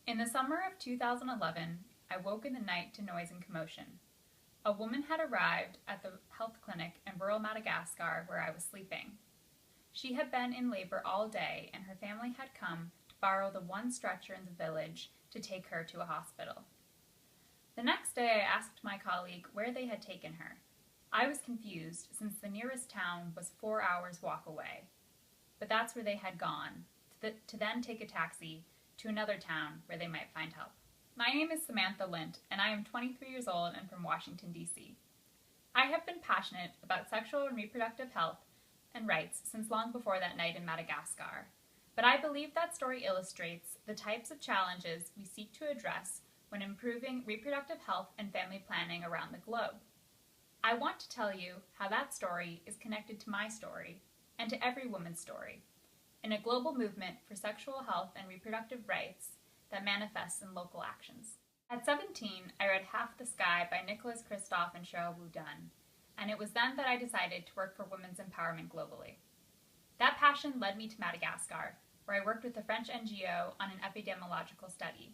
In the summer of 2011, I woke in the night to noise and commotion. A woman had arrived at the health clinic in rural Madagascar where I was sleeping. She had been in labor all day, and her family had come to borrow the one stretcher in the village to take her to a hospital. The next day I asked my colleague where they had taken her. I was confused since the nearest town was 4 hours' walk away. But that's where they had gone, to then take a taxi to another town where they might find help. My name is Samantha Lint, and I am 23 years old and from Washington, D.C. I have been passionate about sexual and reproductive health and rights since long before that night in Madagascar, but I believe that story illustrates the types of challenges we seek to address when improving reproductive health and family planning around the globe. I want to tell you how that story is connected to my story and to every woman's story in a global movement for sexual health and reproductive rights that manifests in local actions. At 17, I read Half the Sky by Nicholas Kristof and Cheryl Wu Dunn, and it was then that I decided to work for women's empowerment globally. That passion led me to Madagascar, where I worked with a French NGO on an epidemiological study.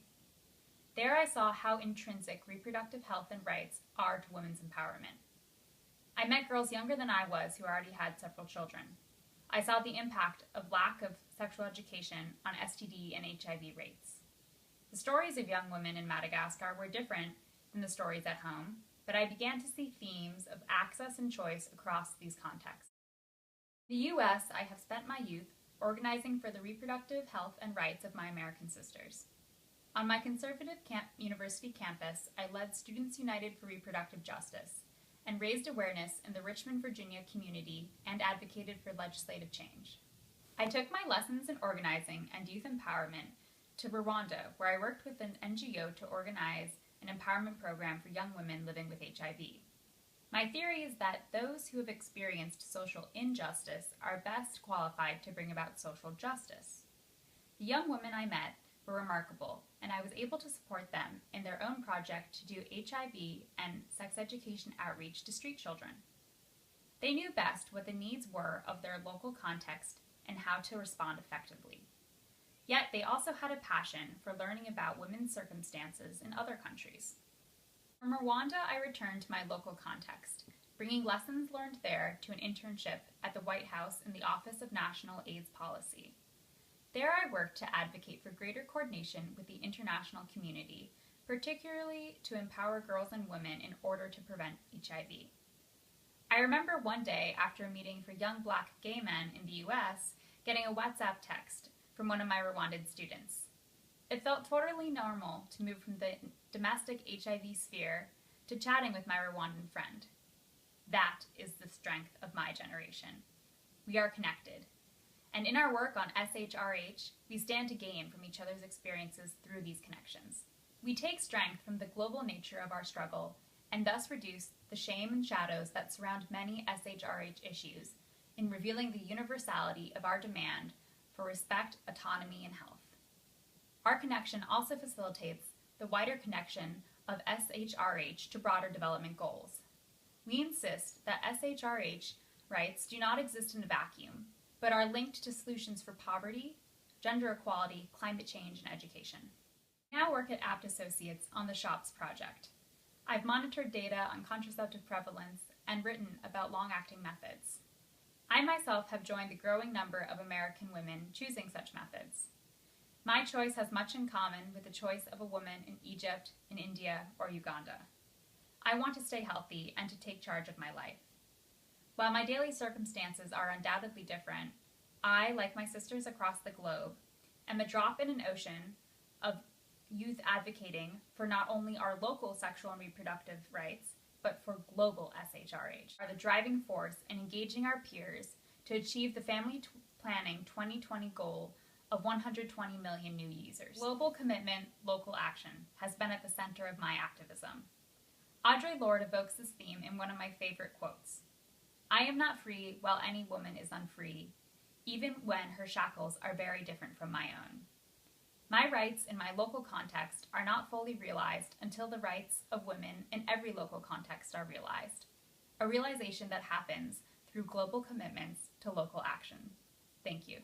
There I saw how intrinsic reproductive health and rights are to women's empowerment. I met girls younger than I was who already had several children. I saw the impact of lack of sexual education on STD and HIV rates. The stories of young women in Madagascar were different than the stories at home, but I began to see themes of access and choice across these contexts. In the U.S., I have spent my youth organizing for the reproductive health and rights of my American sisters. On my conservative university campus, I led Students United for Reproductive Justice and raised awareness in the Richmond, Virginia community and advocated for legislative change. I took my lessons in organizing and youth empowerment to Rwanda, where I worked with an NGO to organize an empowerment program for young women living with HIV. My theory is that those who have experienced social injustice are best qualified to bring about social justice. The young women I met were remarkable, and I was able to support them in their own project to do HIV and sex education outreach to street children. They knew best what the needs were of their local context and how to respond effectively. Yet they also had a passion for learning about women's circumstances in other countries. From Rwanda, I returned to my local context, bringing lessons learned there to an internship at the White House in the Office of National AIDS Policy. There I worked to advocate for greater coordination with the international community, particularly to empower girls and women in order to prevent HIV. I remember one day after a meeting for young Black gay men in the US, getting a WhatsApp text from one of my Rwandan students. It felt totally normal to move from the domestic HIV sphere to chatting with my Rwandan friend. That is the strength of my generation. We are connected. And in our work on SHRH, we stand to gain from each other's experiences through these connections. We take strength from the global nature of our struggle and thus reduce the shame and shadows that surround many SHRH issues in revealing the universality of our demand for respect, autonomy, and health. Our connection also facilitates the wider connection of SHRH to broader development goals. We insist that SHRH rights do not exist in a vacuum, but are linked to solutions for poverty, gender equality, climate change, and education. I now work at Apt Associates on the SHOPS project. I've monitored data on contraceptive prevalence and written about long-acting methods. I myself have joined the growing number of American women choosing such methods. My choice has much in common with the choice of a woman in Egypt, in India, or Uganda. I want to stay healthy and to take charge of my life. While my daily circumstances are undoubtedly different, I, like my sisters across the globe, am a drop in an ocean of youth advocating for not only our local sexual and reproductive rights, but for global SHRH, are the driving force in engaging our peers to achieve the Family Planning 2020 goal of 120 million new users. Global commitment, local action has been at the center of my activism. Audre Lorde evokes this theme in one of my favorite quotes. "I am not free while any woman is unfree, even when her shackles are very different from my own." My rights in my local context are not fully realized until the rights of women in every local context are realized, a realization that happens through global commitments to local action. Thank you.